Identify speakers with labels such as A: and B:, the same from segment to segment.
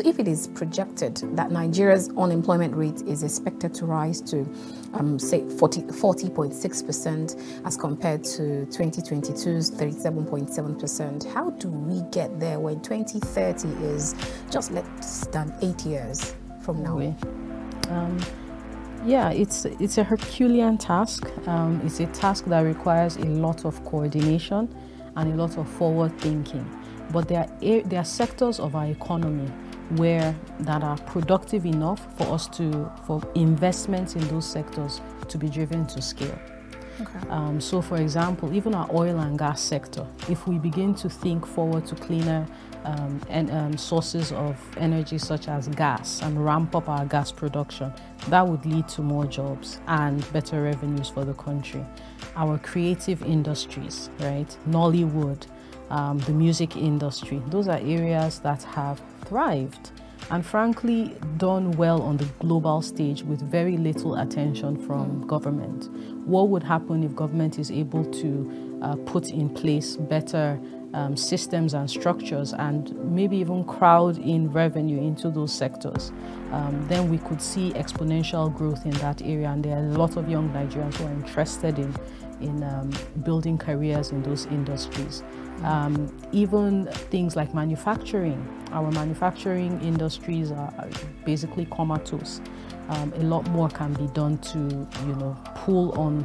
A: if it is projected that Nigeria's unemployment rate is expected to rise to, say, 40.6% as compared to 2022's 37.7%, how do we get there when 2030 is just less than 8 years from now?
B: Yeah, it's a herculean task. It's a task that requires a lot of coordination and a lot of forward thinking. But there are sectors of our economy that are productive enough for investments in those sectors to be driven to scale. Okay. So for example, even our oil and gas sector, if we begin to think forward to cleaner sources of energy such as gas and ramp up our gas production, that would lead to more jobs and better revenues for the country. Our creative industries, right? Nollywood, the music industry, those are areas that have thrived and frankly done well on the global stage with very little attention from government. What would happen if government is able to put in place better systems and structures and maybe even crowd in revenue into those sectors? Then we could see exponential growth in that area, and there are a lot of young Nigerians who are interested in building careers in those industries. Even things like manufacturing. Our manufacturing industries are basically comatose. A lot more can be done to, pull on,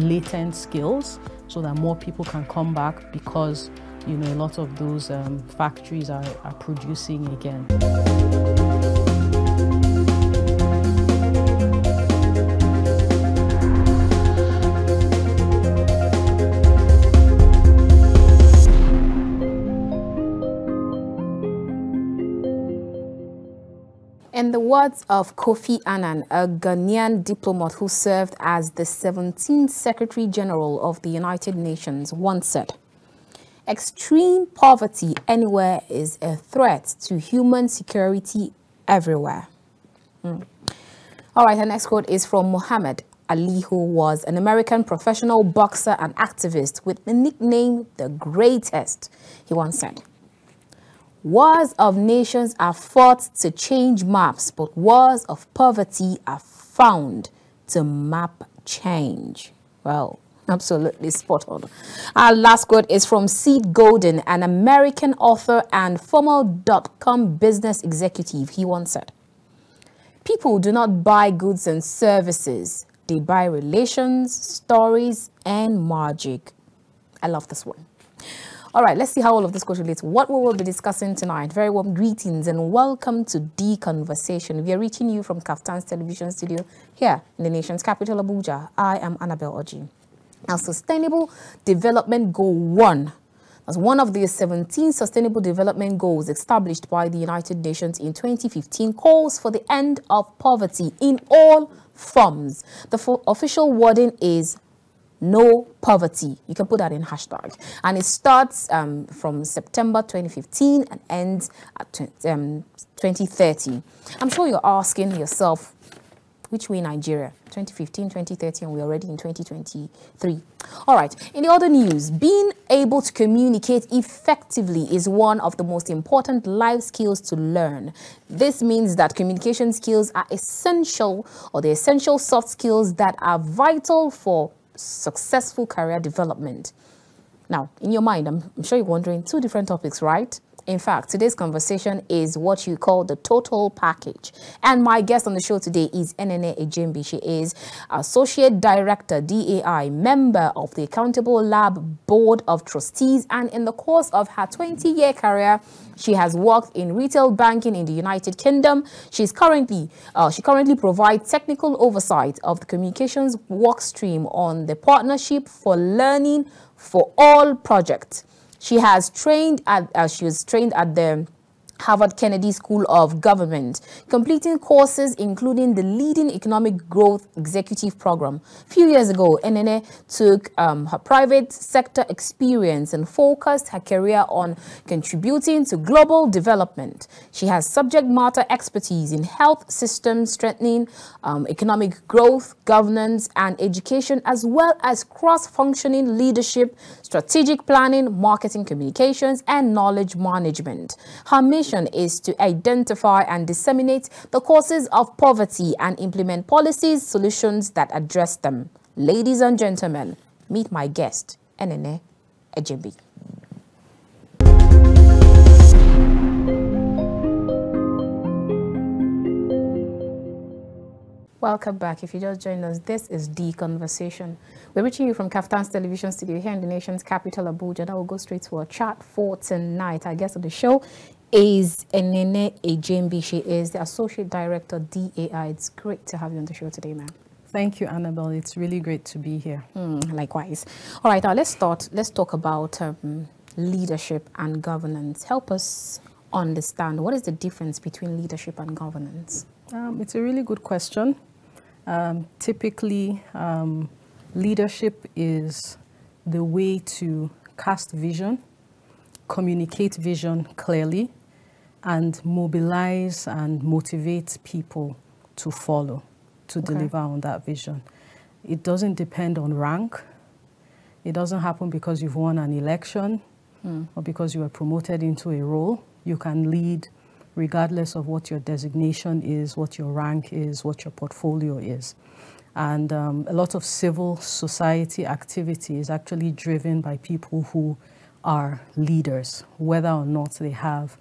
B: latent skills so that more people can come back because, a lot of those factories are producing again.
A: In the words of Kofi Annan, a Ghanaian diplomat who served as the 17th Secretary General of the United Nations, once said, "Extreme poverty anywhere is a threat to human security everywhere." All right, the next quote is from Muhammad Ali, who was an American professional boxer and activist with the nickname The Greatest. He once said, "Wars of nations are fought to change maps, but wars of poverty are found to map change." Well, absolutely spot on. Our last quote is from Sid Golden, an American author and former .com business executive. He once said, "People do not buy goods and services. They buy relations, stories, and magic." I love this one. All right, let's see how all of this correlates. What we will be discussing tonight. Very warm greetings and welcome to The Conversation. We are reaching you from KAFTAN's television studio here in the nation's capital, Abuja. I am Annabel Orji. Now, Sustainable Development Goal 1. That's one of the 17 Sustainable Development Goals established by the United Nations in 2015, calls for the end of poverty in all forms. The official wording is no poverty. You can put that in hashtag. And it starts from September 2015 and ends at 2030. I'm sure you're asking yourself, which way Nigeria? 2015, 2030, and we're already in 2023. All right. In the other news, being able to communicate effectively is one of the most important life skills to learn. This means that communication skills are essential, or the essential soft skills that are vital for successful career development. Now, in your mind, I'm sure you're wondering, two different topics, right? In fact, today's conversation is what you call the total package. And my guest on the show today is Enene Ejembi. She is Associate Director, DAI, member of the Accountable Lab Board of Trustees. And in the course of her 20-year career, she has worked in retail banking in the United Kingdom. She currently provides technical oversight of the communications work stream on the Partnership for Learning for All project. She was trained at the Harvard Kennedy School of Government, completing courses including the Leading Economic Growth Executive Program. A few years ago, Enene took her private sector experience and focused her career on contributing to global development. She has subject matter expertise in health systems strengthening, economic growth, governance, and education, as well as cross-functioning leadership, strategic planning, marketing communications, and knowledge management. Her mission mission is to identify and disseminate the causes of poverty and implement policies, solutions that address them. Ladies and gentlemen, meet my guest, Enene Ejembi. Welcome back. If you just joined us, this is The Conversation. We're reaching you from KAFTAN's television studio here in the nation's capital, Abuja. Now we'll go straight to our chat for tonight. Our guest of the show is Enene Ejembi. She is the Associate Director, DAI. It's great to have you on the show today, ma'am.
B: Thank you, Annabel. It's really great to be here.
A: Likewise. All right, now let's talk about leadership and governance. Help us understand, what is the difference between leadership and governance?
B: It's a really good question. Typically, leadership is the way to cast vision, communicate vision clearly, and mobilize and motivate people to follow, to deliver on that vision. It doesn't depend on rank. It doesn't happen because you've won an election or because you were promoted into a role. You can lead regardless of what your designation is, what your rank is, what your portfolio is. And a lot of civil society activity is actually driven by people who are leaders, whether or not they have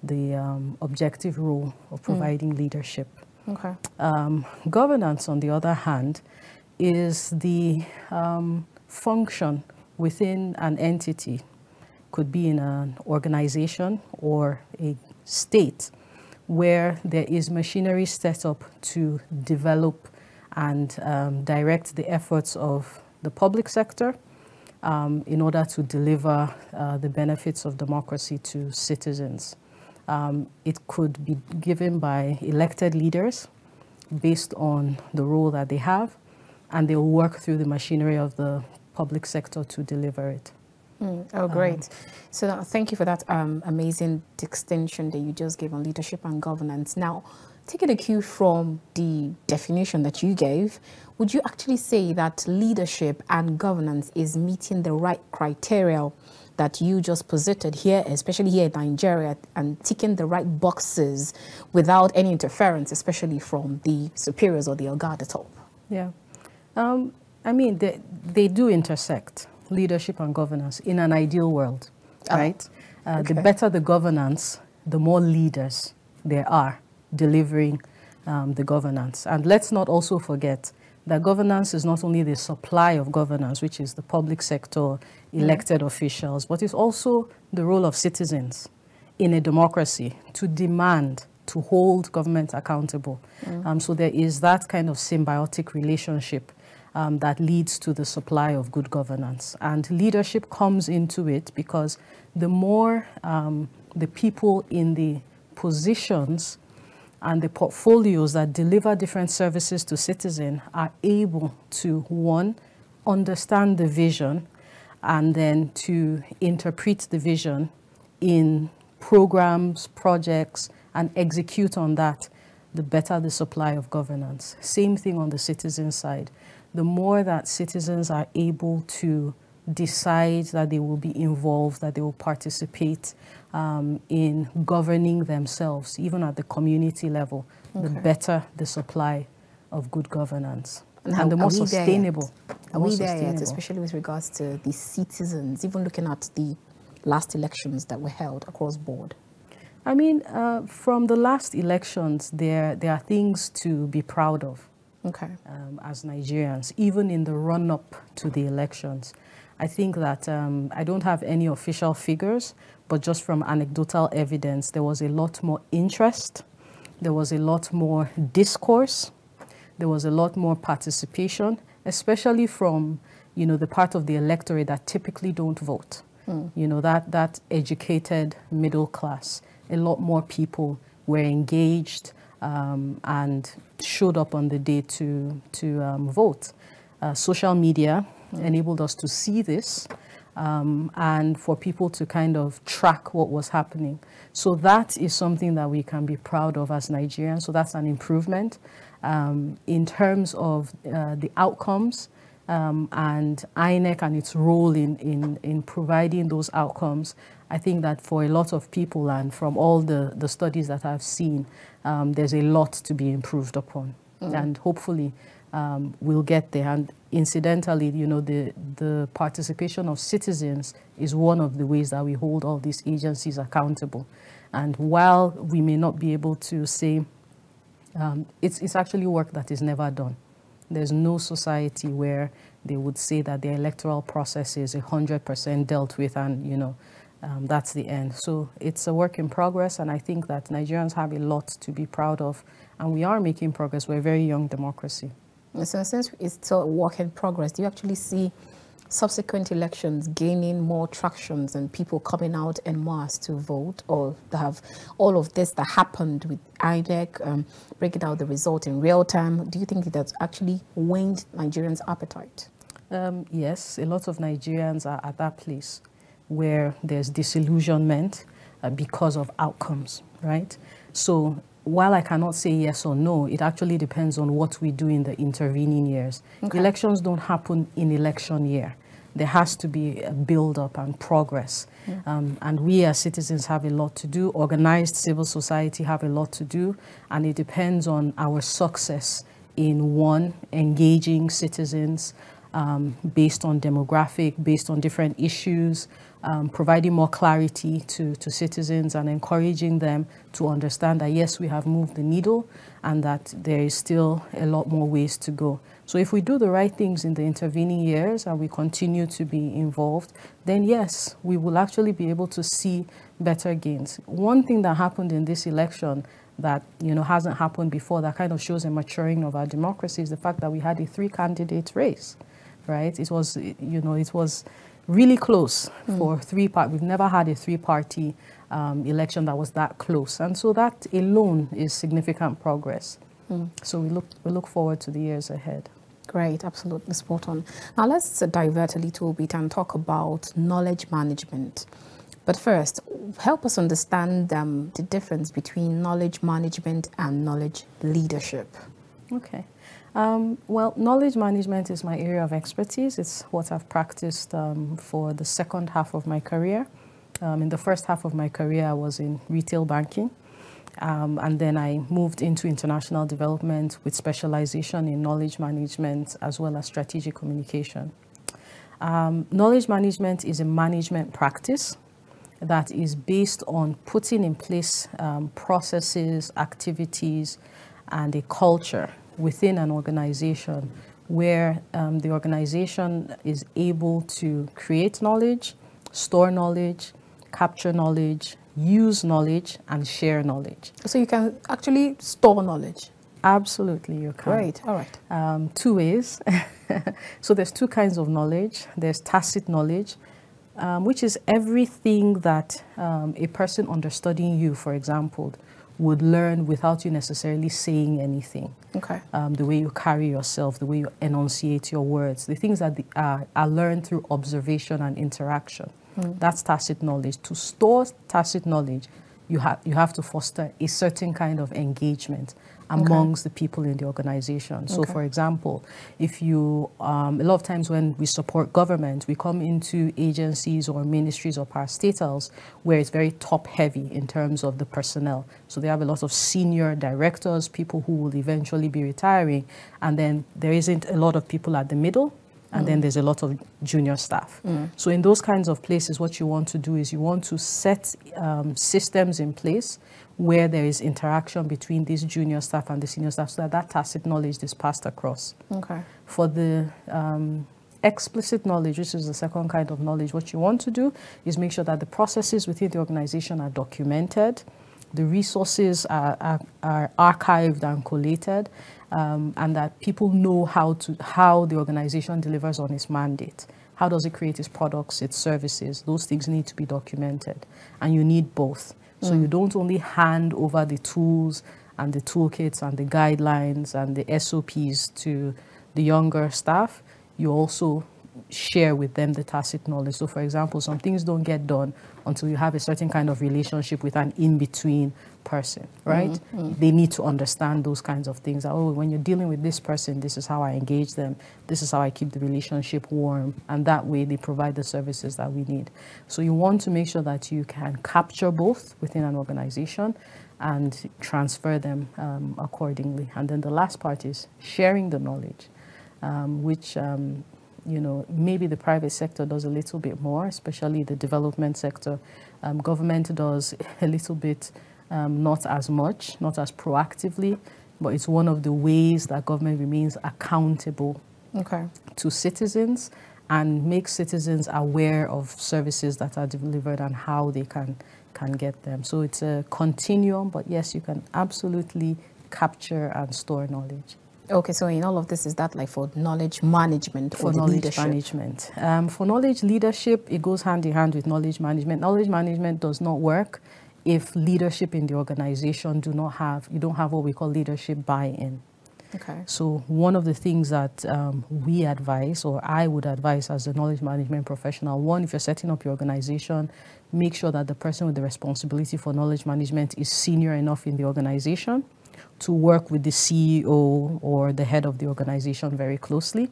B: the objective role of providing leadership. Governance, on the other hand, is the function within an entity. Could be in an organization or a state where there is machinery set up to develop and direct the efforts of the public sector in order to deliver the benefits of democracy to citizens. It could be given by elected leaders based on the role that they have, and they'll work through the machinery of the public sector to deliver it.
A: Oh, great. So thank you for that amazing distinction that you just gave on leadership and governance. Now, taking a cue from the definition that you gave, would you actually say that leadership and governance is meeting the right criteria that you just posited here, especially here in Nigeria, and ticking the right boxes without any interference, especially from the superiors or the Oga at the top?
B: Yeah. I mean, they do intersect, leadership and governance, in an ideal world, right? The better the governance, the more leaders there are delivering the governance. And let's not also forget that governance is not only the supply of governance, which is the public sector, elected officials, but it's also the role of citizens in a democracy to demand, to hold government accountable. So there is that kind of symbiotic relationship that leads to the supply of good governance. And leadership comes into it because the more the people in the positions and the portfolios that deliver different services to citizens are able to, one, understand the vision, and then to interpret the vision in programs, projects, and execute on that, the better the supply of governance. Same thing on the citizen side. The more that citizens are able to decide that they will be involved, that they will participate in governing themselves, even at the community level, the better the supply of good governance. And the more sustainable.
A: Are we there yet, especially with regards to the citizens, even looking at the last elections that were held across board?
B: I mean, from the last elections, there are things to be proud of. As Nigerians, even in the run-up to the elections. I think that I don't have any official figures, but just from anecdotal evidence, there was a lot more interest, there was a lot more discourse, there was a lot more participation, especially from, the part of the electorate that typically don't vote. That educated middle class. A lot more people were engaged and showed up on the day to vote. Social media enabled us to see this and for people to kind of track what was happening. So that is something that we can be proud of as Nigerians. So that's an improvement. In terms of the outcomes, and INEC and its role in providing those outcomes, I think that for a lot of people and from all the studies that I've seen, there's a lot to be improved upon. And hopefully we'll get there. And incidentally, you know, the participation of citizens is one of the ways that we hold all these agencies accountable. And while we may not be able to say, it's actually work that is never done. There's no society where they would say that their electoral process is 100% dealt with and, you know, that's the end. So it's a work in progress, and I think that Nigerians have a lot to be proud of, and we are making progress. We're a very young democracy.
A: So since it's still a work in progress, do you actually see subsequent elections gaining more tractions and people coming out en masse to vote, or to have all of this that happened with INEC breaking out the result in real time? Do you think that's actually waned Nigerians' appetite?
B: Yes, a lot of Nigerians are at that place where there's disillusionment because of outcomes, right? So while I cannot say yes or no, it actually depends on what we do in the intervening years. Okay. Elections don't happen in election year. There has to be a build-up and progress. And we as citizens have a lot to do. Organized civil society have a lot to do. And it depends on our success in, one, engaging citizens based on demographic, based on different issues, providing more clarity to citizens and encouraging them to understand that, yes, we have moved the needle and that there is still a lot more ways to go. So if we do the right things in the intervening years and we continue to be involved, then yes, we will actually be able to see better gains. One thing that happened in this election that, you know, hasn't happened before, that kind of shows a maturing of our democracy, is the fact that we had a 3-candidate race, right? It was, you know, it was really close for we've never had a 3-party election that was that close, and so that alone is significant progress. So we look forward to the years ahead.
A: Great, absolutely spot on. Now let's divert a little bit and talk about knowledge management. But first, help us understand the difference between knowledge management and knowledge leadership.
B: Okay. Well, knowledge management is my area of expertise. It's what I've practiced for the second half of my career. In the first half of my career, I was in retail banking. And then I moved into international development with specialization in knowledge management as well as strategic communication. Knowledge management is a management practice that is based on putting in place processes, activities, and a culture within an organization where the organization is able to create knowledge, store knowledge, capture knowledge, use knowledge, and share knowledge.
A: So you can actually store knowledge?
B: Absolutely, you can.
A: Great, all right.
B: 2 ways. So there's 2 kinds of knowledge. There's tacit knowledge, which is everything that a person understudying you, for example, would learn without you necessarily saying anything.
A: Okay.
B: The way you carry yourself, the way you enunciate your words, the things that are learned through observation and interaction. That's tacit knowledge. To store tacit knowledge, you have to foster a certain kind of engagement amongst the people in the organization. So, for example, if you, a lot of times when we support government, we come into agencies or ministries or parastatals where it's very top-heavy in terms of the personnel. So they have a lot of senior directors, people who will eventually be retiring, and then there isn't a lot of people at the middle. And then there's a lot of junior staff. So in those kinds of places, what you want to do is you want to set systems in place where there is interaction between these junior staff and the senior staff so that that tacit knowledge is passed across. Okay. For the explicit knowledge, which is the second kind of knowledge, what you want to do is make sure that the processes within the organization are documented, the resources are archived and collated, and that people know how the organization delivers on its mandate. How does it create its products, its services? Those things need to be documented, and you need both. So you don't only hand over the tools and the toolkits and the guidelines and the SOPs to the younger staff. You also share with them the tacit knowledge. So for example, some things don't get done until you have a certain kind of relationship with an in-between person, right? They need to understand those kinds of things. Oh, when you're dealing with this person, this is how I engage them. This is how I keep the relationship warm. And that way they provide the services that we need. So you want to make sure that you can capture both within an organization and transfer them accordingly. And then the last part is sharing the knowledge, which you know, maybe the private sector does a little bit more, especially the development sector. Government does a little bit, not as much, not as proactively, but it's one of the ways that government remains accountable to citizens and makes citizens aware of services that are delivered and how they can get them. So it's a continuum, but yes, you can absolutely capture and store knowledge.
A: Okay, so in all of this, is that like for knowledge management or
B: for knowledge management? For knowledge leadership, it goes hand in hand with knowledge management. Knowledge management does not work if leadership in the organization you don't have what we call leadership buy-in.
A: Okay.
B: So one of the things that we advise, or I would advise as a knowledge management professional, one, if you're setting up your organization, make sure that the person with the responsibility for knowledge management is senior enough in the organization to work with the CEO or the head of the organization very closely.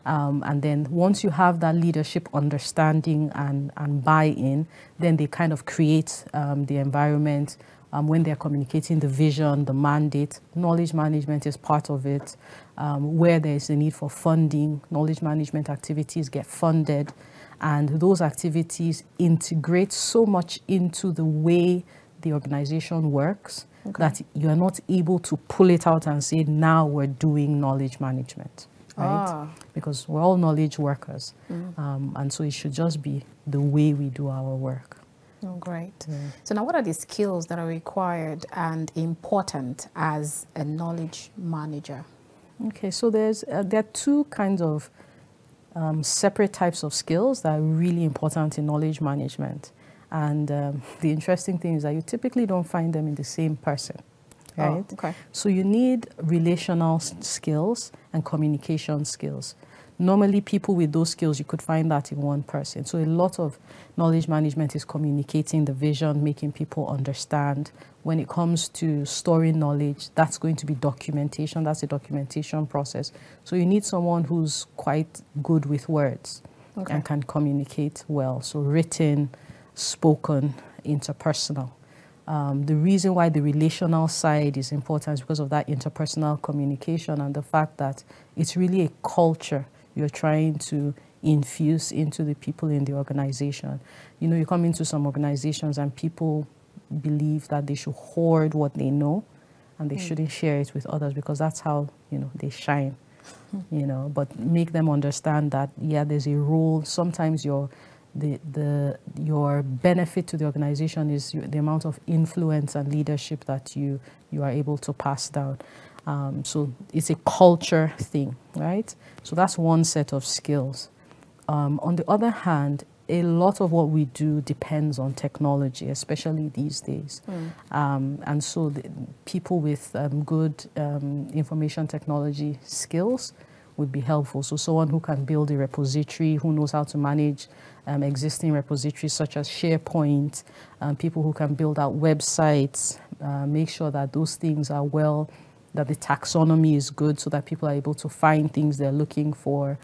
B: And then once you have that leadership understanding and buy-in, then they kind of create the environment when they're communicating the vision, the mandate. Knowledge management is part of it. Where there is a need for funding, knowledge management activities get funded, and those activities integrate so much into the way the organization works that you are not able to pull it out and say, now we're doing knowledge management, right? Because we're all knowledge workers. And so it should just be the way we do our work.
A: Oh, great. Yeah. So now what are the skills that are required and important as a knowledge manager? Okay, so there are two kinds of separate types of skills that are really important in knowledge management. And the interesting thing is that you typically don't find them in the same person, right? Oh, okay.
B: So you need relational skills and communication skills. Normally, people with those skills, you could find that in one person. So a lot of knowledge management is communicating the vision, making people understand. When it comes to storing knowledge, that's going to be documentation. That's a documentation process. So you need someone who's quite good with words and can communicate well. So written, spoken, interpersonal. The reason why the relational side is important is because of that interpersonal communication and the fact that it's really a culture you're trying to infuse into the people in the organization. You know, you come into some organizations and people believe that they should hoard what they know and they shouldn't share it with others because that's how, you know, they shine, you know, but make them understand that, yeah, there's a role. Sometimes your benefit to the organization is the amount of influence and leadership that you are able to pass down. So it's a culture thing, right? So that's one set of skills. On the other hand, a lot of what we do depends on technology, especially these days. And so people with good information technology skills would be helpful. So someone who can build a repository, who knows how to manage existing repositories such as SharePoint, people who can build out websites, make sure that those things are well, that the taxonomy is good so that people are able to find things they're looking for.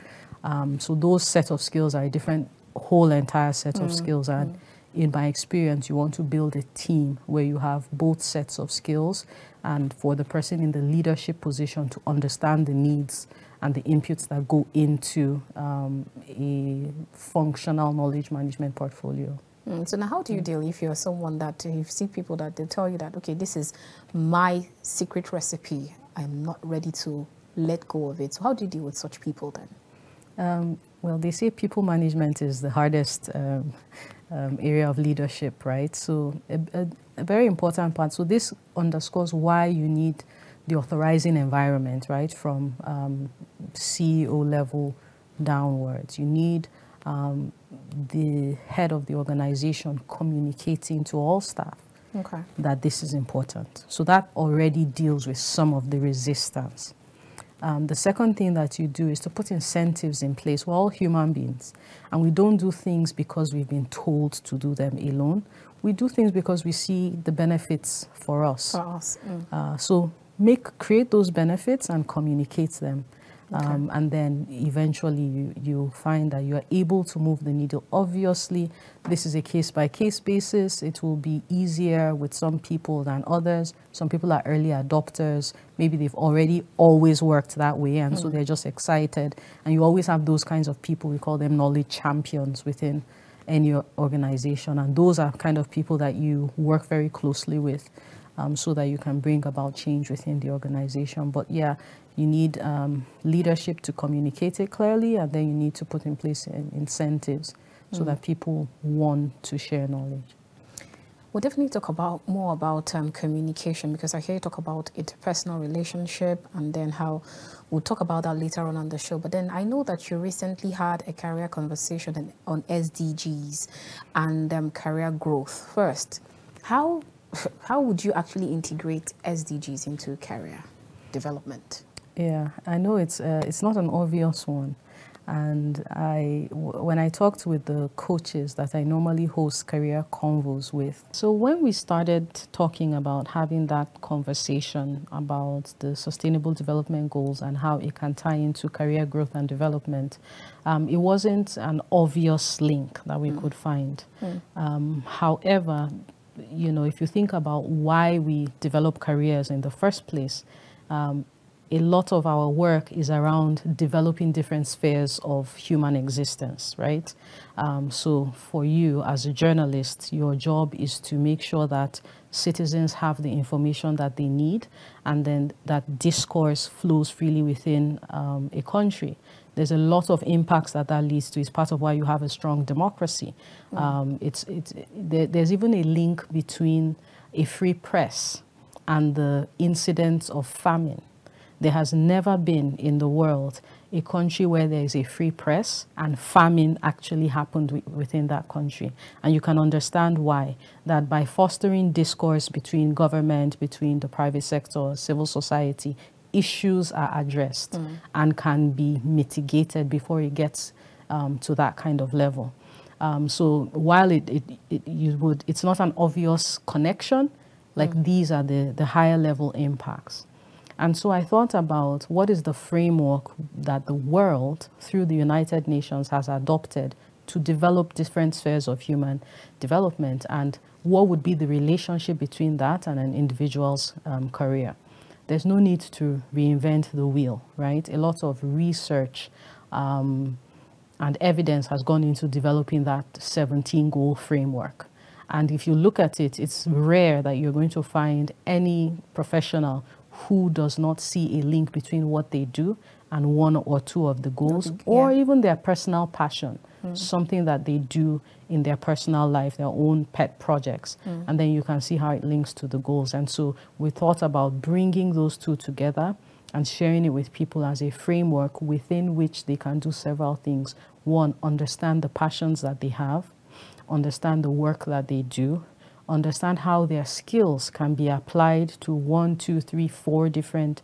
B: So those set of skills are a different whole entire set of skills. And in my experience, you want to build a team where you have both sets of skills and for the person in the leadership position to understand the needs and the inputs that go into a functional knowledge management portfolio.
A: So now how do you deal if you're someone that you see people that they tell you that, okay, this is my secret recipe, I'm not ready to let go of it. So how do you deal with such people then?
B: Well, they say people management is the hardest area of leadership, right? So a very important part. So this underscores why you need the authorizing environment, right? From CEO level downwards. You need the head of the organization communicating to all staff that this is important. So that already deals with some of the resistance. The second thing that you do is to put incentives in place. We're all human beings, and we don't do things because we've been told to do them alone. We do things because we see the benefits for us. So create those benefits and communicate them. Okay. And then eventually you'll find that you are able to move the needle. Obviously, this is a case-by-case basis. It will be easier with some people than others. Some people are early adopters. Maybe they've already always worked that way, and so they're just excited. And you always have those kinds of people. We call them knowledge champions within any organization. And those are kind of people that you work very closely with, so that you can bring about change within the organization. But yeah, you need leadership to communicate it clearly, and then you need to put in place incentives so that people want to share knowledge.
A: We'll definitely talk more about communication, because I hear you talk about interpersonal relationship, and then how we'll talk about that later on the show. But then I know that you recently had a career conversation on SDGs and career growth. First, how would you actually integrate SDGs into career development?
B: Yeah, I know it's not an obvious one. And when I talked with the coaches that I normally host career convos with, so when we started talking about having that conversation about the Sustainable Development Goals and how it can tie into career growth and development, it wasn't an obvious link that we could find. However, you know, if you think about why we develop careers in the first place, a lot of our work is around developing different spheres of human existence, right? So for you as a journalist, your job is to make sure that citizens have the information that they need, and then that discourse flows freely within a country. There's a lot of impacts that leads to. It's part of why you have a strong democracy. There's even a link between a free press and the incidence of famine. There has never been in the world a country where there is a free press and famine actually happened within that country. And you can understand why. That by fostering discourse between government, between the private sector, civil society, issues are addressed and can be mitigated before it gets to that kind of level. So while it's not an obvious connection, like these are the higher level impacts. And so I thought about what is the framework that the world, through the United Nations, has adopted to develop different spheres of human development, and what would be the relationship between that and an individual's career. There's no need to reinvent the wheel, right? A lot of research and evidence has gone into developing that 17-goal framework. And if you look at it, it's rare that you're going to find any professional who does not see a link between what they do and one or two of the goals, or even their personal passion, something that they do in their personal life, their own pet projects, and then you can see how it links to the goals. And so we thought about bringing those two together and sharing it with people as a framework within which they can do several things. One, understand the passions that they have, understand the work that they do, understand how their skills can be applied to 1, 2, 3, 4 different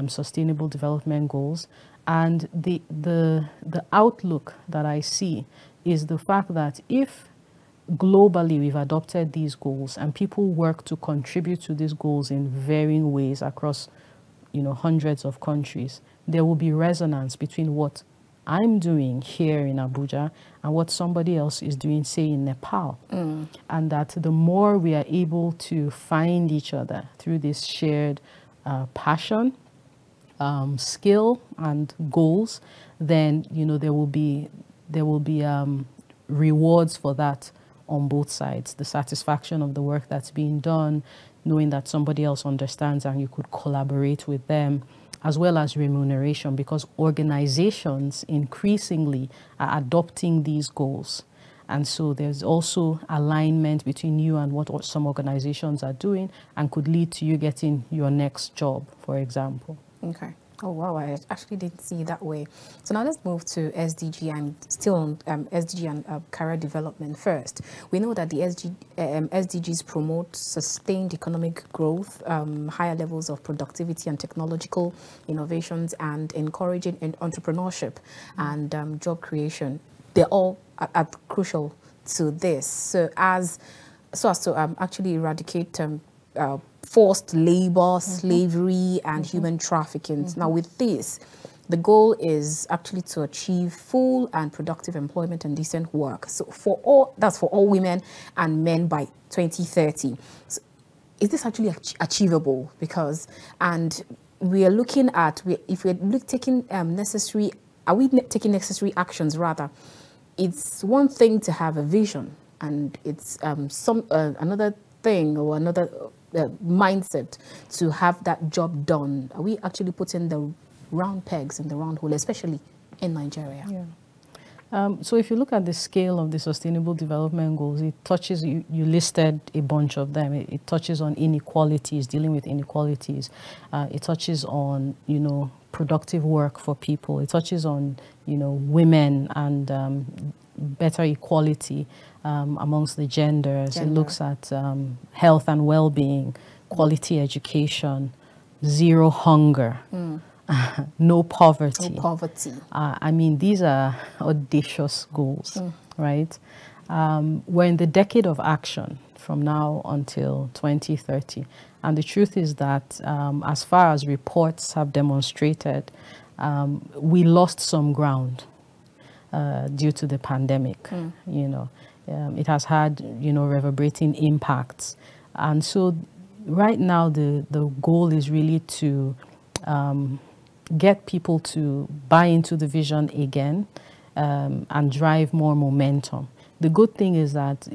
B: sustainable development goals. And the outlook that I see is the fact that if globally we've adopted these goals and people work to contribute to these goals in varying ways across, you know, hundreds of countries, there will be resonance between what I'm doing here in Abuja and what somebody else is doing, say, in Nepal. And that the more we are able to find each other through this shared passion, skill, and goals, then, you know, there will be rewards for that on both sides. The satisfaction of the work that's being done, knowing that somebody else understands and you could collaborate with them, as well as remuneration, because organizations increasingly are adopting these goals. And so there's also alignment between you and what some organizations are doing, and could lead to you getting your next job, for example.
A: Okay. Oh wow, I actually didn't see it that way. So now let's move to SDG and still on SDG and career development first. We know that the SDGs promote sustained economic growth, higher levels of productivity and technological innovations, and encouraging entrepreneurship and job creation. They're all are crucial to this. So as to actually eradicate forced labor, slavery, and human trafficking. Now, with this, the goal is actually to achieve full and productive employment and decent work. So that's for all women and men by 2030. So is this actually achievable? Because, and we are looking at, if we're taking necessary, are we taking necessary actions rather? It's one thing to have a vision, and it's another thing or another mindset to have that job done. Are we actually putting the round pegs in the round hole, especially in Nigeria?
B: Yeah. So if you look at the scale of the Sustainable Development Goals, it touches, you listed a bunch of them. It touches on inequalities, dealing with inequalities. It touches on, productive work for people. It touches on, women and better equality amongst the genders. It looks at health and well-being, quality education, zero hunger. No poverty.
A: No poverty.
B: I mean, these are audacious goals, right? We're in the decade of action from now until 2030. And the truth is that as far as reports have demonstrated, we lost some ground due to the pandemic. It has had, reverberating impacts. And so right now, the goal is really to get people to buy into the vision again and drive more momentum. The good thing is that,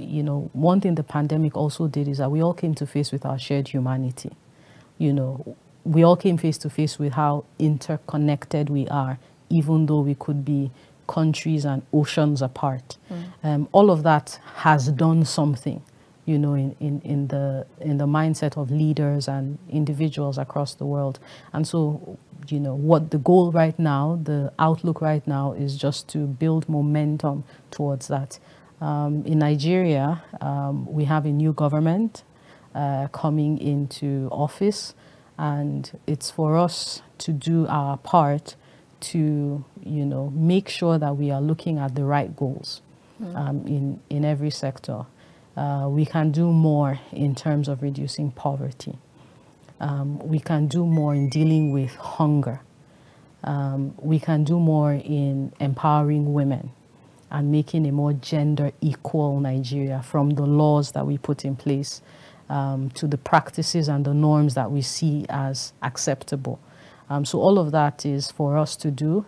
B: one thing the pandemic also did is that we all came to face with our shared humanity. We all came face to face with how interconnected we are, even though we could be countries and oceans apart. All of that has done something, in the mindset of leaders and individuals across the world. And so, what the goal right now, the outlook right now, is just to build momentum towards that. In Nigeria, we have a new government coming into office, and it's for us to do our part to, make sure that we are looking at the right goals in every sector. We can do more in terms of reducing poverty. We can do more in dealing with hunger. We can do more in empowering women and making a more gender equal Nigeria, from the laws that we put in place to the practices and the norms that we see as acceptable. So all of that is for us to do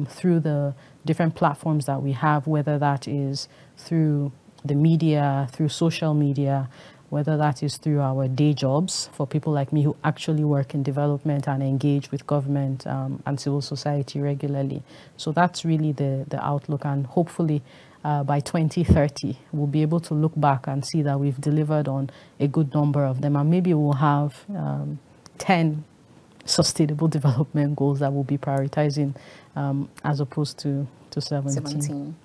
B: through the different platforms that we have, whether that is through the media, through social media, whether that is through our day jobs for people like me who actually work in development and engage with government and civil society regularly. So that's really the outlook, and hopefully by 2030 we'll be able to look back and see that we've delivered on a good number of them, and maybe we'll have 10 sustainable development goals that we'll be prioritizing as opposed to 17.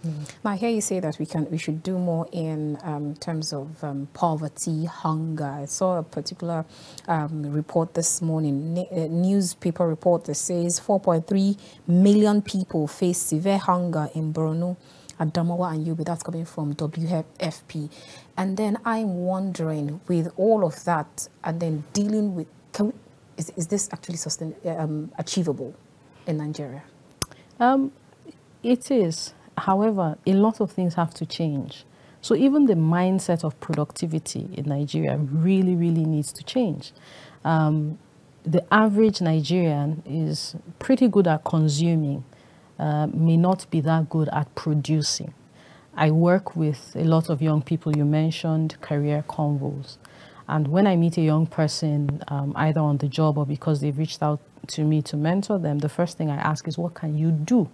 A: Now, I hear you say that we should do more in terms of poverty, hunger. I saw a particular report this morning, a newspaper report that says 4.3 million people face severe hunger in Borno, Adamawa and Yobe. That's coming from WFP. And then I'm wondering, with all of that, and then dealing with, is this actually achievable in Nigeria?
B: It is. However, a lot of things have to change. So even the mindset of productivity in Nigeria really, really needs to change. The average Nigerian is pretty good at consuming, may not be that good at producing. I work with a lot of young people. You mentioned career convos. And when I meet a young person, either on the job or because they've reached out to me to mentor them, the first thing I ask is, what can you do?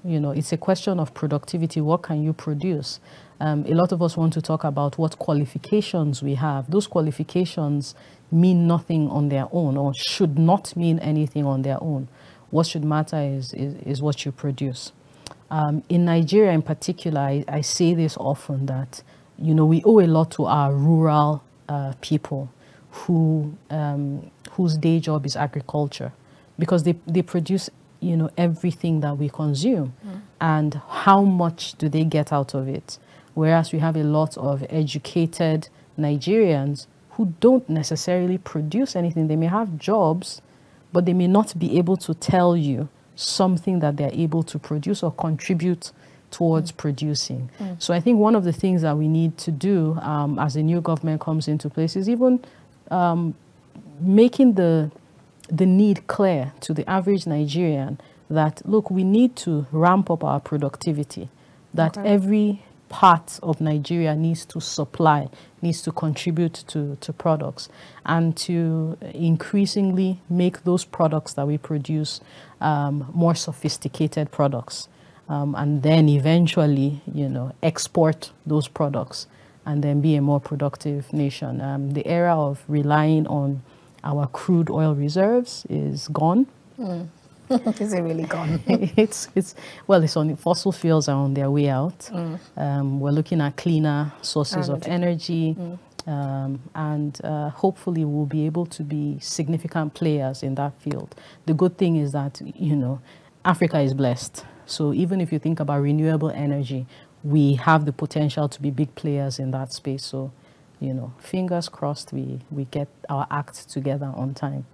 B: it's a question of productivity. What can you produce? A lot of us want to talk about what qualifications we have. Those qualifications mean nothing on their own, or should not mean anything on their own. What should matter is what you produce. In Nigeria in particular, I say this often, that we owe a lot to our rural people whose day job is agriculture, because they produce everything that we consume. And how much do they get out of it? Whereas we have a lot of educated Nigerians who don't necessarily produce anything. They may have jobs, but they may not be able to tell you something that they're able to produce or contribute towards producing. So I think one of the things that we need to do as the new government comes into place is even making the need clear to the average Nigerian that, look, we need to ramp up our productivity, that every part of Nigeria needs to supply, needs to contribute to products, and to increasingly make those products that we produce more sophisticated products, and then eventually, export those products and then be a more productive nation. The era of relying on our crude oil reserves is gone.
A: Is it really gone?
B: It's on, fossil fuels are on their way out. We're looking at cleaner sources of energy, and hopefully we'll be able to be significant players in that field. The good thing is that, Africa is blessed. So even if you think about renewable energy, we have the potential to be big players in that space. So, fingers crossed we get our act together on time.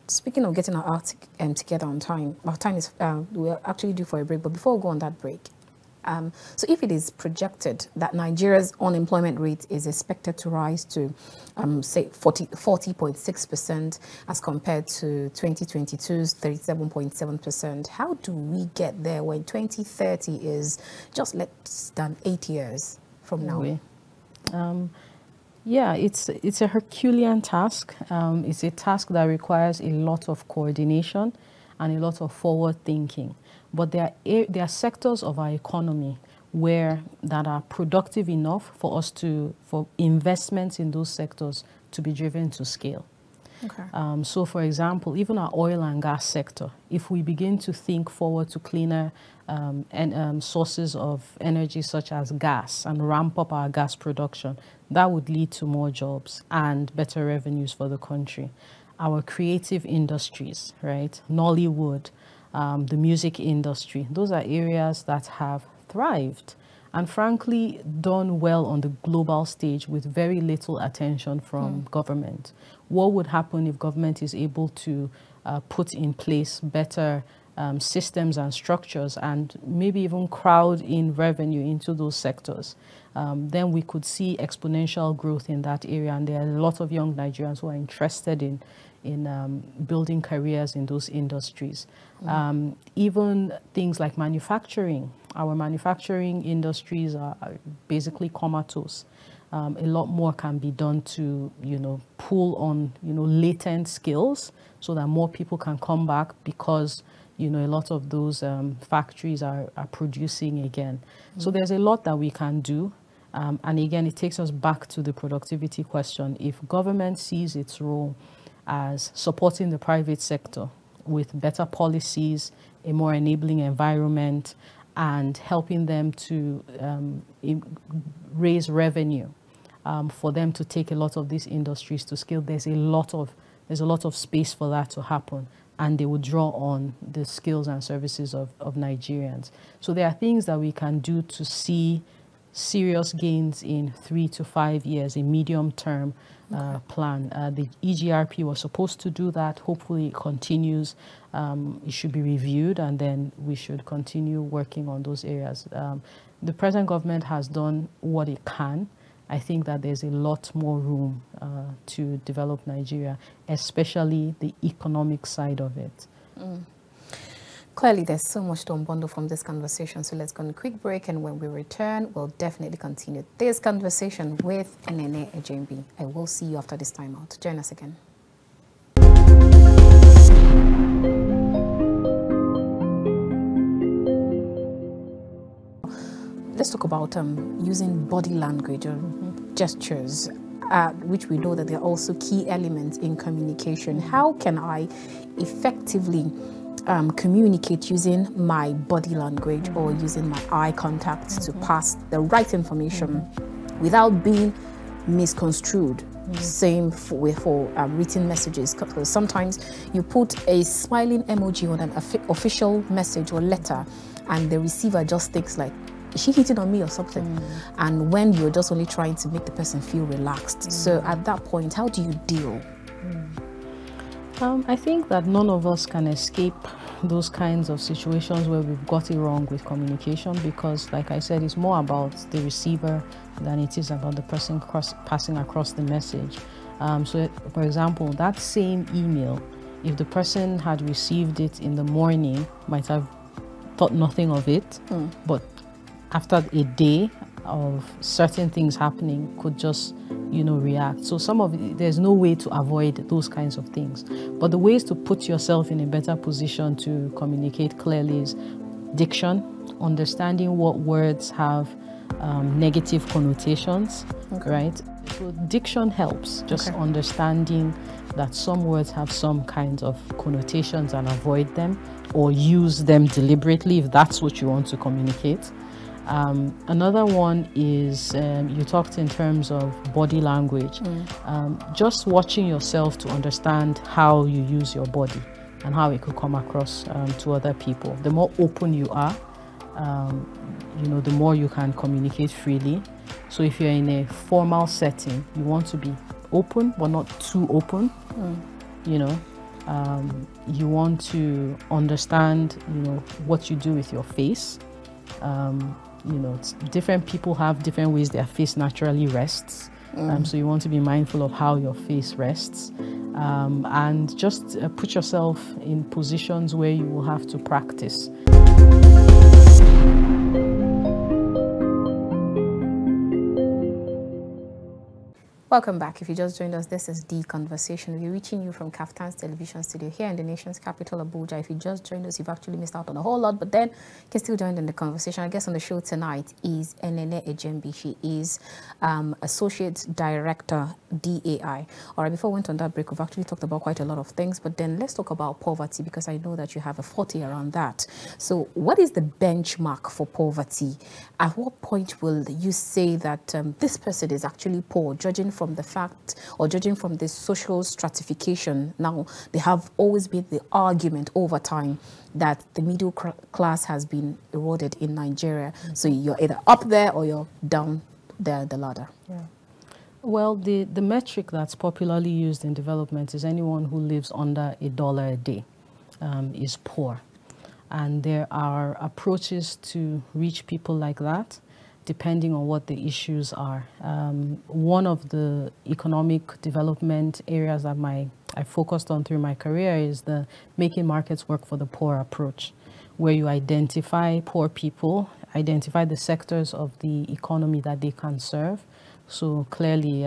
A: Speaking of getting our act together on time, our time is, we're actually due for a break, but before we go on that break, so if it is projected that Nigeria's unemployment rate is expected to rise to, say, 40.6% as compared to 2022's 37.7%, how do we get there when 2030 is just less than 8 years from now?
B: Yeah, it's a herculean task. It's a task that requires a lot of coordination and a lot of forward thinking. But there are sectors of our economy that are productive enough for for investments in those sectors to be driven to scale.
A: Okay.
B: So, for example, even our oil and gas sector, if we begin to think forward to cleaner sources of energy such as gas and ramp up our gas production, that would lead to more jobs and better revenues for the country. Our creative industries, right? Nollywood, the music industry, those are areas that have thrived and frankly done well on the global stage with very little attention from government. What would happen if government is able to put in place better systems and structures and maybe even crowd in revenue into those sectors? Then we could see exponential growth in that area, and there are a lot of young Nigerians who are interested in building careers in those industries. Even things like manufacturing. Our manufacturing industries are basically comatose. A lot more can be done to, pull on, latent skills so that more people can come back, because, a lot of those factories are producing again. So there's a lot that we can do. And again, it takes us back to the productivity question. If government sees its role as supporting the private sector with better policies, a more enabling environment, and helping them to raise revenue for them to take a lot of these industries to scale, there's a lot of space for that to happen, and they would draw on the skills and services of Nigerians. So there are things that we can do to see serious gains in 3 to 5 years, a medium-term plan. The EGRP was supposed to do that. Hopefully it continues. It should be reviewed, and then we should continue working on those areas. The present government has done what it can. I think that there's a lot more room to develop Nigeria, especially the economic side of it.
A: Clearly, there's so much to unbundle from this conversation, so let's go on a quick break, and when we return, we'll definitely continue this conversation with Enene Ejembi. I will see you after this time out. Join us again. let's talk about using body language or gestures, which we know that they're also key elements in communication. How can I effectively communicate using my body language or using my eye contact to pass the right information without being misconstrued? Same for written messages, because sometimes you put a smiling emoji on an official message or letter and the receiver just thinks like, is she hitting on me or something? And when you're just only trying to make the person feel relaxed. So at that point, how do you deal?
B: I think that none of us can escape those kinds of situations where we've got it wrong with communication, because like I said, it's more about the receiver than it is about the person passing across the message. So for example, that same email, if the person had received it in the morning, might have thought nothing of it, but after a day of certain things happening, could just, react. So there's no way to avoid those kinds of things. But the ways to put yourself in a better position to communicate clearly is diction, understanding what words have negative connotations, right? So diction helps, just understanding that some words have some kinds of connotations and avoid them, or use them deliberately if that's what you want to communicate. Another one is, you talked in terms of body language, just watching yourself to understand how you use your body and how it could come across to other people. The more open you are, the more you can communicate freely. So if you're in a formal setting, you want to be open, but not too open. You want to understand, what you do with your face. Different people have different ways their face naturally rests. So you want to be mindful of how your face rests, and just put yourself in positions where you will have to practice.
A: Welcome back. If you just joined us, this is The Conversation. We're reaching you from KAFTAN's television studio here in the nation's capital, Abuja. If you just joined us, you've actually missed out on a whole lot, but then you can still join in the conversation. Our guest on the show tonight is Enene Ejembi. She is Associate Director, DAI. All right, before we went on that break, we've actually talked about quite a lot of things, but then let's talk about poverty, because I know that you have a forte around that. So what is the benchmark for poverty? At what point will you say that this person is actually poor, judging from the fact, or judging from the social stratification? Now, there have always been the argument over time that the middle class has been eroded in Nigeria. So you're either up there or you're down the ladder.
B: Yeah. Well, the metric that's popularly used in development is anyone who lives under $1 a day is poor. And there are approaches to reach people like that, depending on what the issues are. One of the economic development areas that I focused on through my career is the making markets work for the poor approach, where you identify poor people, identify the sectors of the economy that they can serve. So clearly,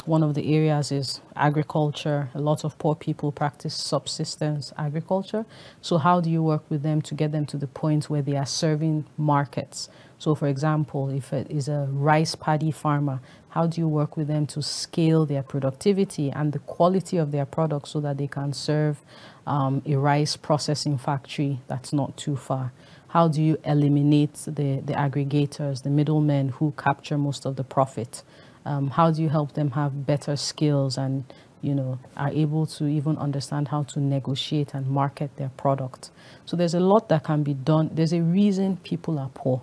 B: one of the areas is agriculture. A lot of poor people practice subsistence agriculture. So how do you work with them to get them to the point where they are serving markets? So for example, if it is a rice paddy farmer, how do you work with them to scale their productivity and the quality of their products so that they can serve a rice processing factory that's not too far? How do you eliminate the aggregators, the middlemen who capture most of the profit? How do you help them have better skills and, are able to even understand how to negotiate and market their product? So there's a lot that can be done. There's a reason people are poor.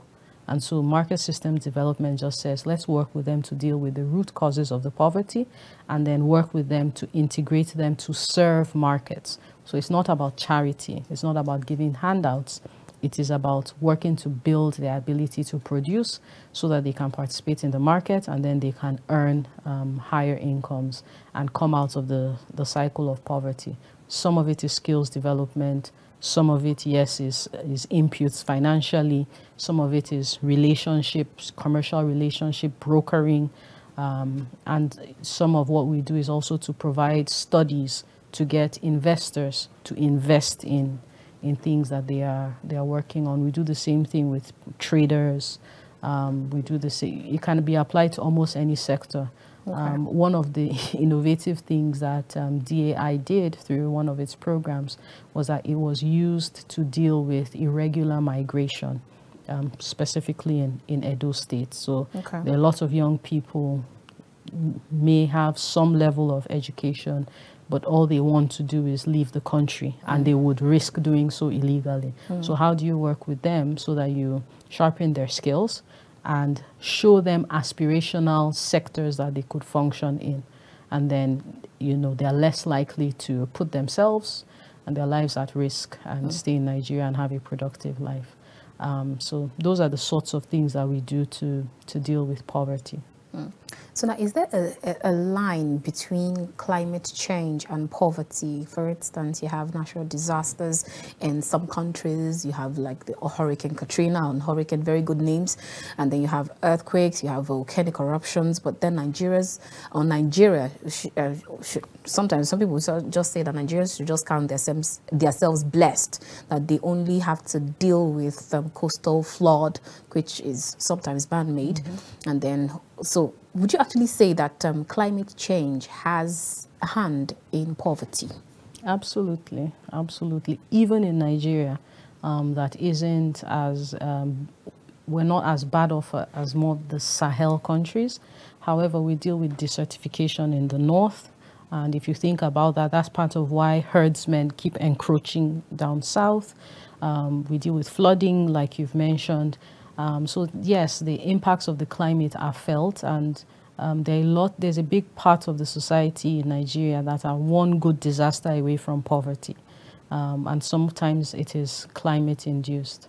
B: And so market system development just says, let's work with them to deal with the root causes of the poverty and then work with them to integrate them to serve markets. So it's not about charity. It's not about giving handouts. It is about working to build their ability to produce so that they can participate in the market and then they can earn higher incomes and come out of the cycle of poverty. Some of it is skills development. Some of it, yes, is inputs financially. Some of it is relationships, commercial relationship, brokering. And some of what we do is also to provide studies to get investors to invest in things that they are working on. We do the same thing with traders, We do the same. It can be applied to almost any sector.
A: Okay.
B: One of the innovative things that DAI did through one of its programs was that it was used to deal with irregular migration, specifically in Edo State. So
A: Okay.
B: there are lots of young people may have some level of education, but all they want to do is leave the country, and they would risk doing so illegally. So how do you work with them so that you sharpen their skills and show them aspirational sectors that they could function in? And then, you know, they're less likely to put themselves and their lives at risk and stay in Nigeria and have a productive life. So those are the sorts of things that we do to deal with poverty.
A: So now, is there a line between climate change and poverty? For instance, you have natural disasters in some countries. You have like the Hurricane Katrina and Hurricane, very good names. And then you have earthquakes, you have volcanic eruptions. But then Nigeria, sometimes some people just say that Nigerians should just count themselves blessed, that they only have to deal with coastal flood, which is sometimes man-made. And then, so would you actually say that climate change has a hand in poverty?
B: Absolutely, absolutely. Even in Nigeria, that isn't as, we're not as bad off as more of the Sahel countries. However, we deal with desertification in the north. And if you think about that, that's part of why herdsmen keep encroaching down south. We deal with flooding, like you've mentioned. So yes, the impacts of the climate are felt, and there's a big part of the society in Nigeria that are one good disaster away from poverty. And sometimes it is climate induced.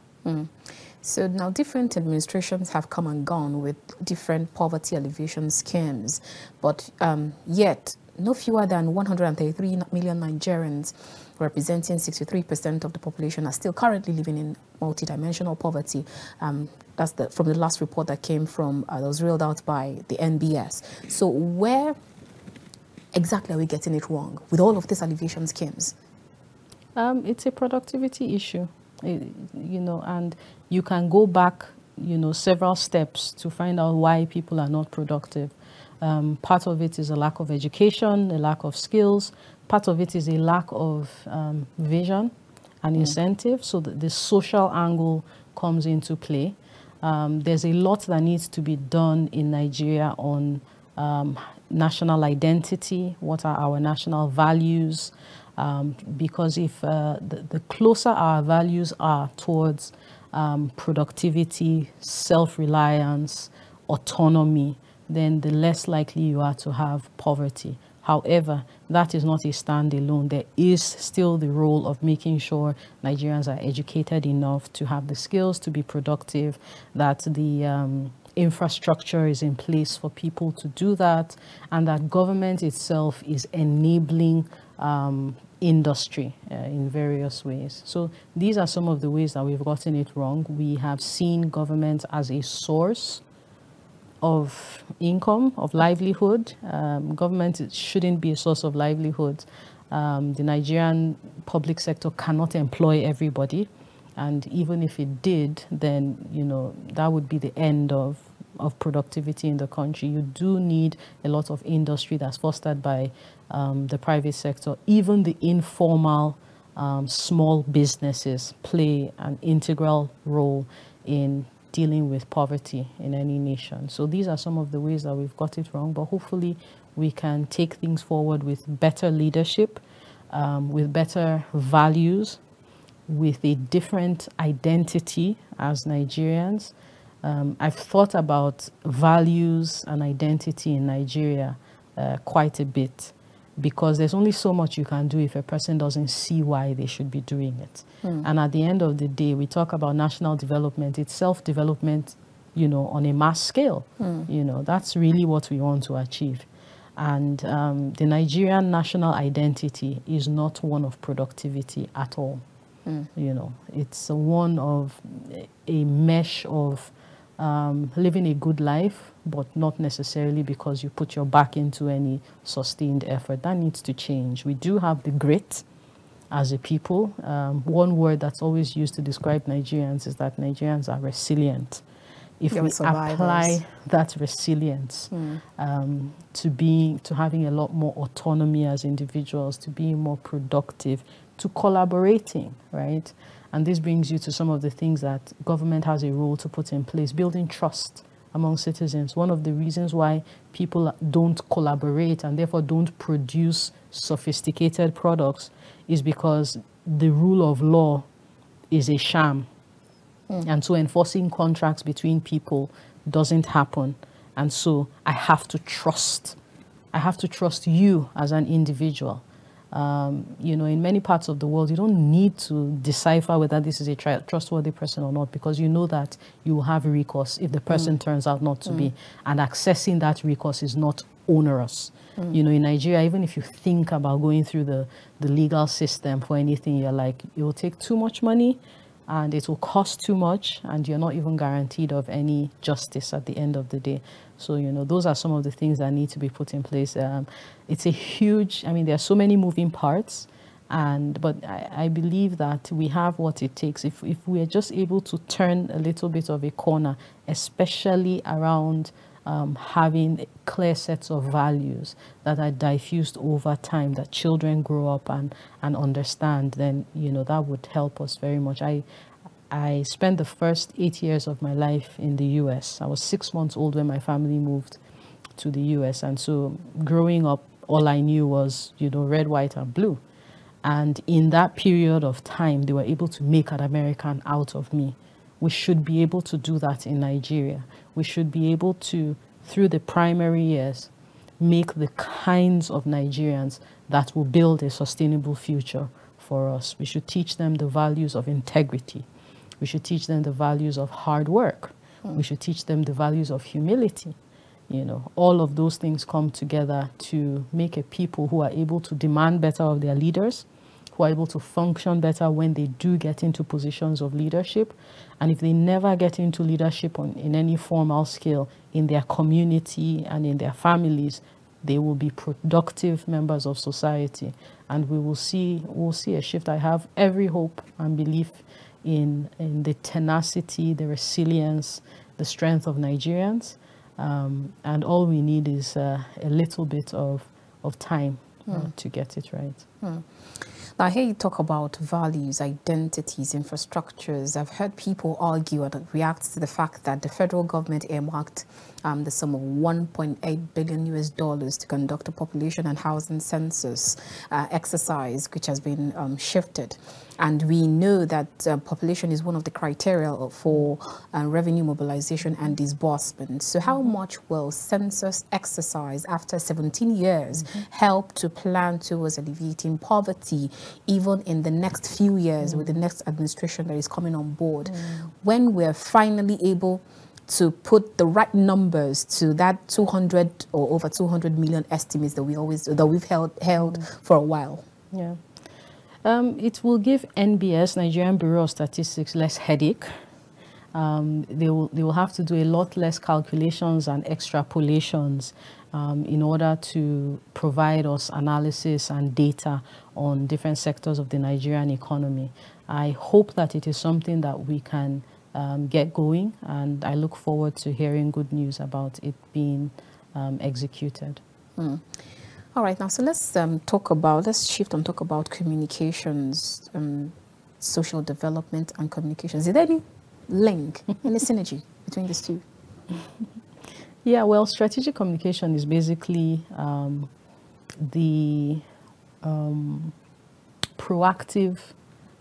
A: So now different administrations have come and gone with different poverty alleviation schemes, but yet no fewer than 133 million Nigerians, representing 63% of the population, are still currently living in multidimensional poverty. That's from the last report that came from, that was rolled out by the NBS. So where exactly are we getting it wrong with all of these alleviation schemes?
B: It's a productivity issue, you know, and you can go back, you know, several steps to find out why people are not productive. Part of it is a lack of education, a lack of skills. Part of it is a lack of vision and incentive. So the social angle comes into play. There's a lot that needs to be done in Nigeria on national identity. What are our national values? Because if the closer our values are towards productivity, self-reliance, autonomy, then the less likely you are to have poverty. However, that is not a standalone. There is still the role of making sure Nigerians are educated enough to have the skills to be productive, that the infrastructure is in place for people to do that, and that government itself is enabling industry in various ways. So these are some of the ways that we've gotten it wrong. We have seen government as a source of income, of livelihood. Government shouldn't be a source of livelihood. The Nigerian public sector cannot employ everybody. And even if it did, then, you know, that would be the end of productivity in the country. You do need a lot of industry that's fostered by the private sector. Even the informal small businesses play an integral role in dealing with poverty in any nation. So these are some of the ways that we've got it wrong, but hopefully we can take things forward with better leadership, with better values, with a different identity as Nigerians. I've thought about values and identity in Nigeria quite a bit, because there's only so much you can do if a person doesn't see why they should be doing it. And at the end of the day, we talk about national development, it's self-development, you know, on a mass scale. You know, that's really what we want to achieve. And the Nigerian national identity is not one of productivity at all. You know, it's one of a mesh of living a good life, but not necessarily because you put your back into any sustained effort. That needs to change. We do have the grit as a people. One word that's always used to describe Nigerians is that Nigerians are resilient. if we apply that resilience to having a lot more autonomy as individuals, to being more productive, to collaborating, right? And this brings you to some of the things that government has a role to put in place, building trust among citizens. One of the reasons why people don't collaborate and therefore don't produce sophisticated products is because the rule of law is a sham. And so enforcing contracts between people doesn't happen. And so I have to trust you as an individual. You know, in many parts of the world, you don't need to decipher whether this is a trustworthy person or not, because you know that you will have recourse if the person turns out not to be. And accessing that recourse is not onerous. You know, in Nigeria, even if you think about going through the legal system for anything, you're like, it will take too much money and it will cost too much, and you're not even guaranteed of any justice at the end of the day. So, you know, those are some of the things that need to be put in place. It's a huge, I mean, there are so many moving parts, but I believe that we have what it takes. If we are just able to turn a little bit of a corner, especially around having clear sets of values that are diffused over time, that children grow up and understand, then, you know, that would help us very much. I spent the first 8 years of my life in the US. I was 6 months old when my family moved to the US. And so growing up, all I knew was, you know, red, white, and blue. And in that period of time, they were able to make an American out of me. We should be able to do that in Nigeria. We should be able to, through the primary years, make the kinds of Nigerians that will build a sustainable future for us. We should teach them the values of integrity. We should teach them the values of hard work. We should teach them the values of humility. You know, all of those things come together to make a people who are able to demand better of their leaders, who are able to function better when they do get into positions of leadership. And if they never get into leadership in any formal scale in their community and in their families, they will be productive members of society. And we'll see a shift. I have every hope and belief in the tenacity, the resilience, the strength of Nigerians. And all we need is a little bit of time to get it right.
A: Now, I hear you talk about values, identities, infrastructures. I've heard people argue and react to the fact that the federal government earmarked the sum of $1.8 billion to conduct a population and housing census exercise, which has been shifted. And we know that population is one of the criteria for revenue mobilization and disbursement. So how much will census exercise after 17 years help to plan towards alleviating poverty, even in the next few years with the next administration that is coming on board, when we're finally able to put the right numbers to that 200 or over 200 million estimates that we've held for a while?
B: Yeah. It will give NBS, Nigerian Bureau of Statistics, less headache. They will have to do a lot less calculations and extrapolations in order to provide us analysis and data on different sectors of the Nigerian economy. I hope that it is something that we can get going, and I look forward to hearing good news about it being executed.
A: All right, now, so let's shift and talk about communications, social development and communications. Is there any link, any synergy between these two?
B: Yeah, well, strategic communication is basically the proactive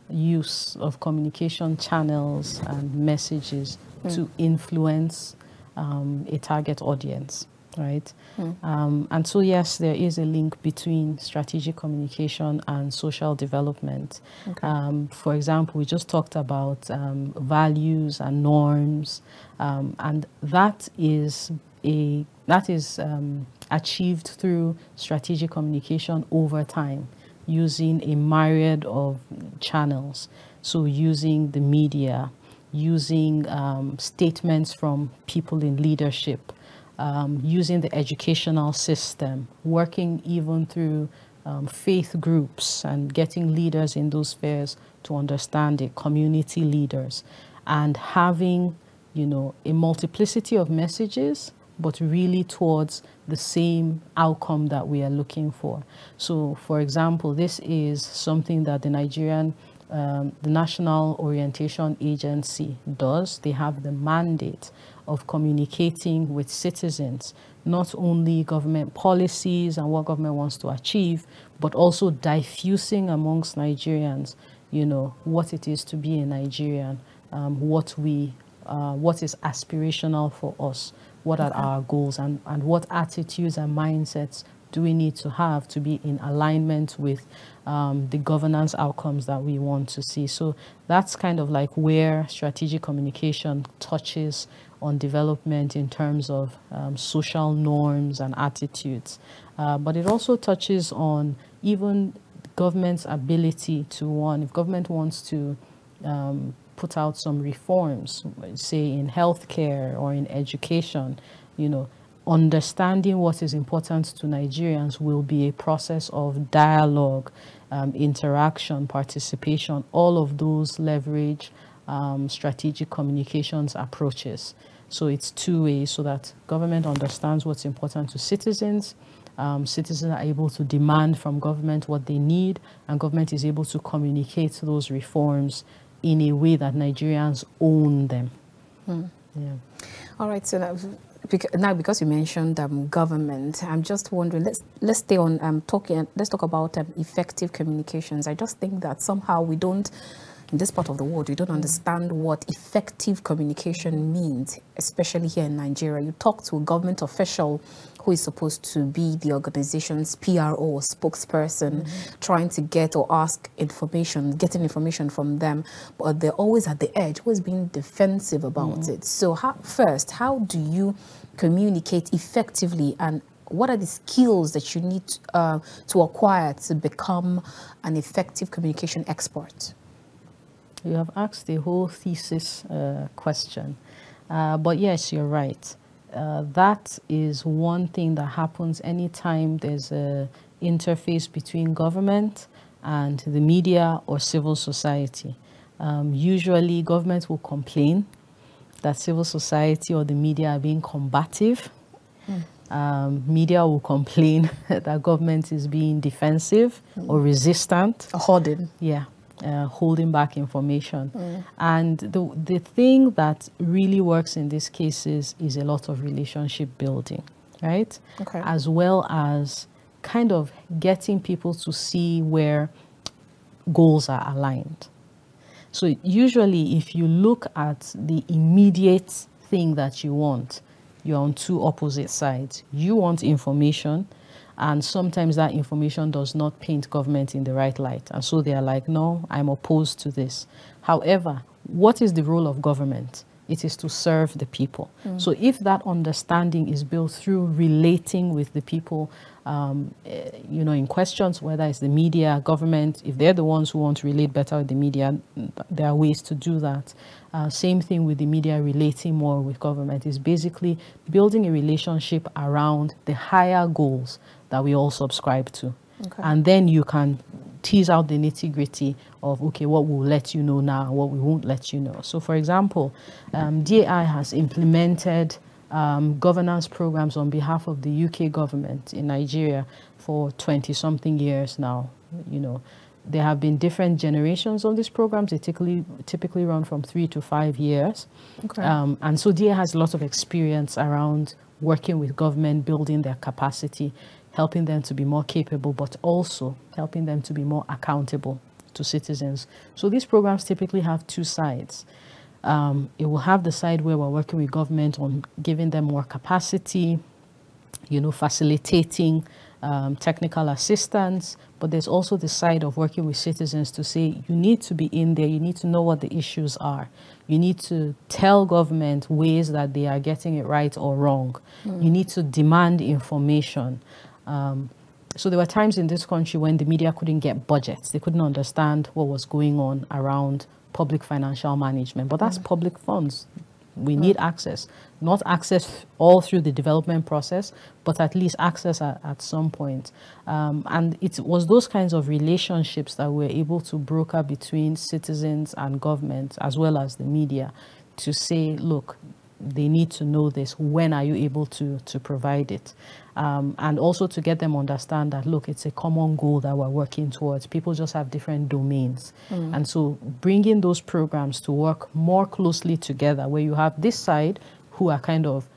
B: use of communication channels and messages to influence a target audience. Right. And so, yes, there is a link between strategic communication and social development. Okay. For example, we just talked about values and norms, and that is achieved through strategic communication over time, using a myriad of channels. So using the media, using statements from people in leadership, using the educational system, working even through faith groups and getting leaders in those spheres to understand it, community leaders, and having you know, a multiplicity of messages, but really towards the same outcome that we are looking for. So, for example, this is something that the the National Orientation Agency does. They have the mandate of communicating with citizens, not only government policies and what government wants to achieve, but also diffusing amongst Nigerians, you know, what it is to be a Nigerian, what is aspirational for us, what are our goals, and what attitudes and mindsets do we need to have to be in alignment with the governance outcomes that we want to see. So that's kind of like where strategic communication touches on development in terms of social norms and attitudes. But it also touches on even government's ability to, if government wants to put out some reforms, say in healthcare or in education, you know, understanding what is important to Nigerians will be a process of dialogue, interaction, participation. All of those leverage strategic communications approaches. So it's two ways, so that government understands what's important to citizens, citizens are able to demand from government what they need, and government is able to communicate those reforms in a way that Nigerians own them. Yeah.
A: All right, so now because you mentioned government, I'm just wondering, let's stay on let's talk about effective communications. I just think that somehow we don't, in this part of the world, we don't understand what effective communication means, especially here in Nigeria. You talk to a government official who is supposed to be the organization's PRO or spokesperson, trying to get or ask information, getting information from them, but they're always at the edge, always being defensive about it. So how do you communicate effectively, and what are the skills that you need to acquire to become an effective communication expert?
B: You have asked a whole thesis question, but yes, you're right. That is one thing that happens anytime there's a interface between government and the media or civil society. Usually government will complain that civil society or the media are being combative. Media will complain that government is being defensive or resistant.
A: Hoarding.
B: Yeah. Holding back information. And the thing that really works in these cases is a lot of relationship building, right?
A: Okay.
B: As well as kind of getting people to see where goals are aligned. So usually if you look at the immediate thing that you want, you're on two opposite sides. You want information, and sometimes that information does not paint government in the right light. And so they are like, no, I'm opposed to this. However, what is the role of government? It is to serve the people. So if that understanding is built through relating with the people, you know, in questions, whether it's the media, government, if they're the ones who want to relate better with the media, there are ways to do that. Same thing with the media relating more with government, is basically building a relationship around the higher goals that we all subscribe to. Okay. And then you can tease out the nitty-gritty of, okay, what we'll let you know now, what we won't let you know. So, for example, DAI has implemented governance programs on behalf of the UK government in Nigeria for 20-something years now. You know, there have been different generations of these programs. They typically run from 3 to 5 years. Okay. And so DAI has a lot of experience around working with government, building their capacity, helping them to be more capable, but also helping them to be more accountable to citizens. So these programs typically have two sides. It will have the side where we're working with government on giving them more capacity, you know, facilitating technical assistance, but there's also the side of working with citizens to say, you need to be in there, you need to know what the issues are. You need to tell government ways that they are getting it right or wrong. You need to demand information. So there were times in this country when the media couldn't get budgets. They couldn't understand what was going on around public financial management, but that's public funds. We need access, not access all through the development process, but at least access at some point. And it was those kinds of relationships that we're able to broker between citizens and government, as well as the media, to say, look, they need to know this. When are you able to provide it? And also to get them understand that, look, it's a common goal that we're working towards. People just have different domains. And so bringing those programs to work more closely together, where you have this side who are kind of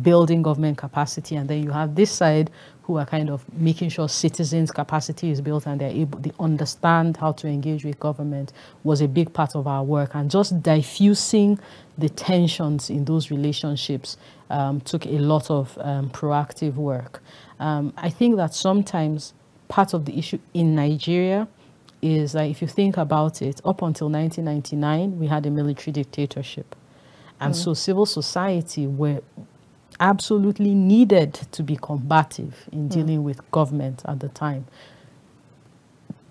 B: building government capacity, and then you have this side who are kind of making sure citizens' capacity is built and they understand how to engage with government, was a big part of our work. And just diffusing the tensions in those relationships took a lot of proactive work. I think that sometimes part of the issue in Nigeria is that if you think about it, up until 1999, we had a military dictatorship. And so civil society were absolutely needed to be combative in dealing with government at the time.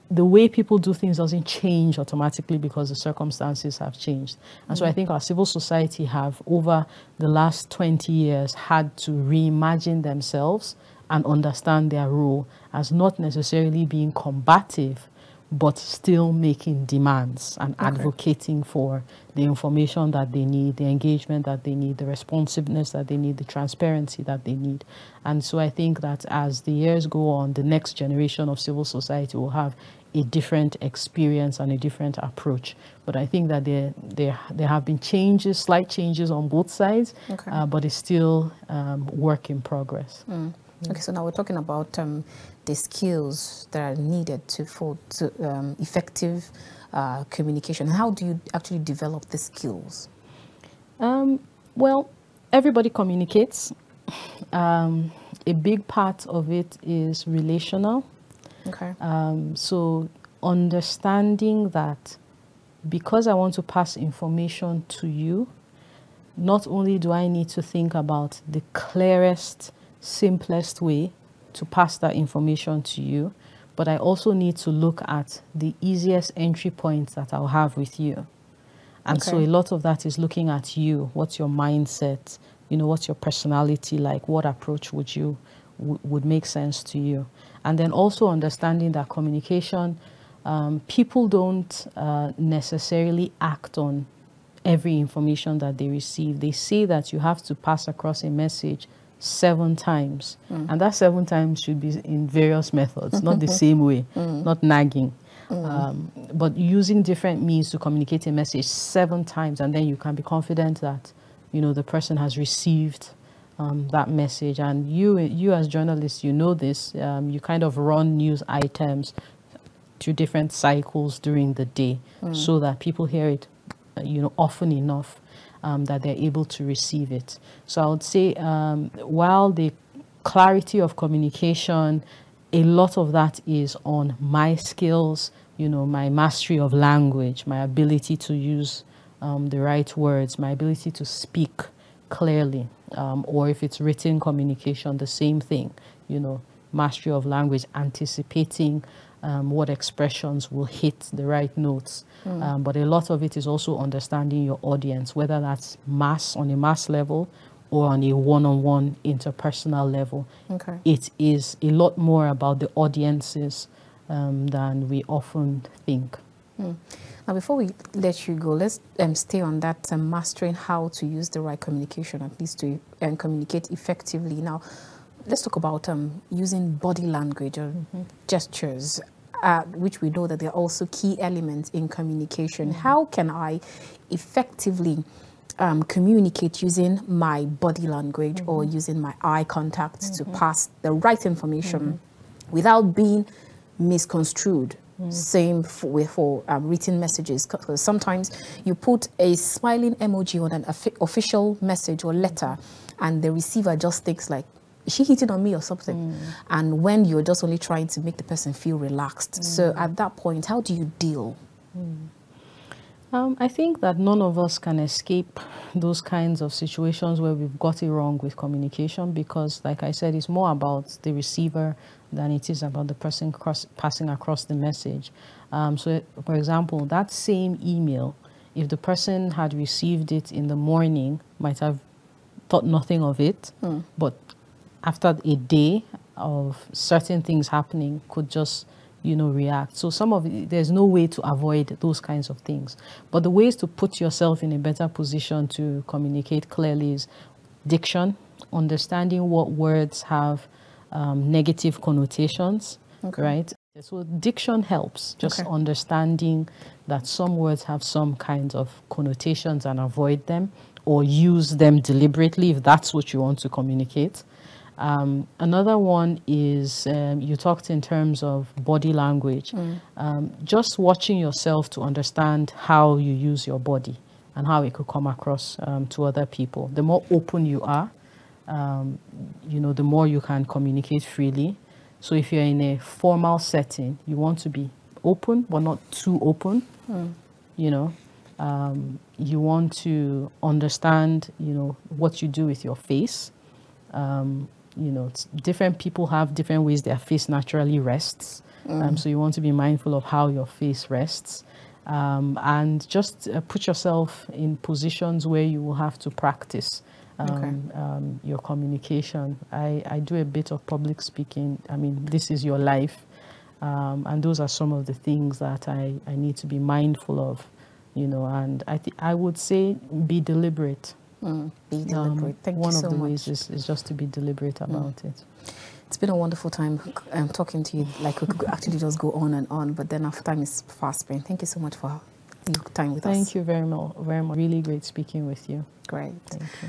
B: The way people do things doesn't change automatically because the circumstances have changed. And so I think our civil society have, over the last 20 years, had to reimagine themselves and understand their role as not necessarily being combative, but still making demands and advocating for the information that they need, the engagement that they need, the responsiveness that they need, the transparency that they need. And so I think that as the years go on, the next generation of civil society will have a different experience and a different approach. But I think that there have been changes, slight changes on both sides, but it's still work in progress.
A: Okay, so now we're talking about the skills that are needed for effective communication. How do you actually develop the skills?
B: Well, everybody communicates. A big part of it is relational.
A: Okay.
B: So understanding that because I want to pass information to you, not only do I need to think about the clearest, simplest way to pass that information to you, but I also need to look at the easiest entry points that I'll have with you. And so a lot of that is looking at you. What's your mindset? You know, what's your personality like? What approach would make sense to you? And then also understanding that communication, people don't necessarily act on every information that they receive. They say that you have to pass across a message 7 times. And that 7 times should be in various methods, not the same way, not nagging. But using different means to communicate a message 7 times, and then you can be confident that, you know, the person has received that message. And you as journalists, you know this, you kind of run news items through different cycles during the day so that people hear it, you know, often enough that they're able to receive it. So I would say while the clarity of communication, a lot of that is on my skills, you know, my mastery of language, my ability to use the right words, my ability to speak clearly, or if it's written communication, the same thing, you know, mastery of language, anticipating what expressions will hit the right notes. But a lot of it is also understanding your audience, whether that's on a mass level or on a one-on-one interpersonal level. It is a lot more about the audiences than we often think.
A: Now, before we let you go, let's stay on that mastering how to use the right communication, at least to communicate effectively. Now, let's talk about using body language or gestures, which we know that they're also key elements in communication. How can I effectively communicate using my body language or using my eye contact to pass the right information without being misconstrued? Same for written messages, because sometimes you put a smiling emoji on an official message or letter and the receiver just thinks like, is she hitting on me or something? And when you're just only trying to make the person feel relaxed. So at that point, how do you deal?
B: I think that none of us can escape those kinds of situations where we've got it wrong with communication, because, like I said, it's more about the receiver than it is about the person passing across the message. So, for example, that same email, if the person had received it in the morning, might have thought nothing of it, but after a day of certain things happening, could just, react. So there's no way to avoid those kinds of things. But the ways to put yourself in a better position to communicate clearly is diction, understanding what words have negative connotations, right? So diction helps, just understanding that some words have some kinds of connotations and avoid them, or use them deliberately if that's what you want to communicate. Another one is you talked in terms of body language. Just watching yourself to understand how you use your body and how it could come across to other people. The more open you are, the more you can communicate freely. So if you're in a formal setting, you want to be open, but not too open. You want to understand, what you do with your face. Different people have different ways their face naturally rests. So you want to be mindful of how your face rests. And just put yourself in positions where you will have to practice your communication. I do a bit of public speaking. I mean, this is your life. And those are some of the things that I need to be mindful of, and I would say be deliberate.
A: Be deliberate. Thank you so much.
B: One of the ways is just to be deliberate about it.
A: It's been a wonderful time talking to you. Like, we could actually just go on and on, but then our time is fast spent. Thank you so much for your time with us.
B: Thank you very much. Really great speaking with you.
A: Great.
B: Thank you.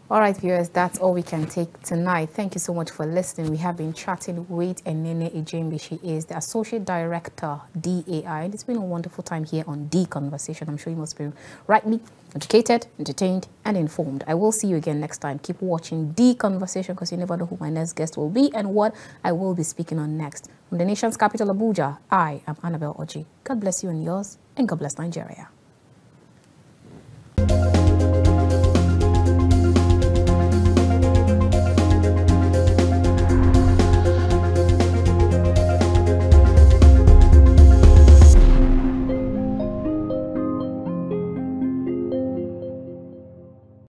A: All right, viewers, that's all we can take tonight. Thank you so much for listening. We have been chatting with Enene Ejembi. She is the Associate Director, DAI. And it's been a wonderful time here on D Conversation. I'm sure you must be rightly educated, entertained, and informed. I will see you again next time. Keep watching D Conversation, because you never know who my next guest will be and what I will be speaking on next. From the nation's capital, Abuja, I am Annabel Orji. God bless you and yours, and God bless Nigeria.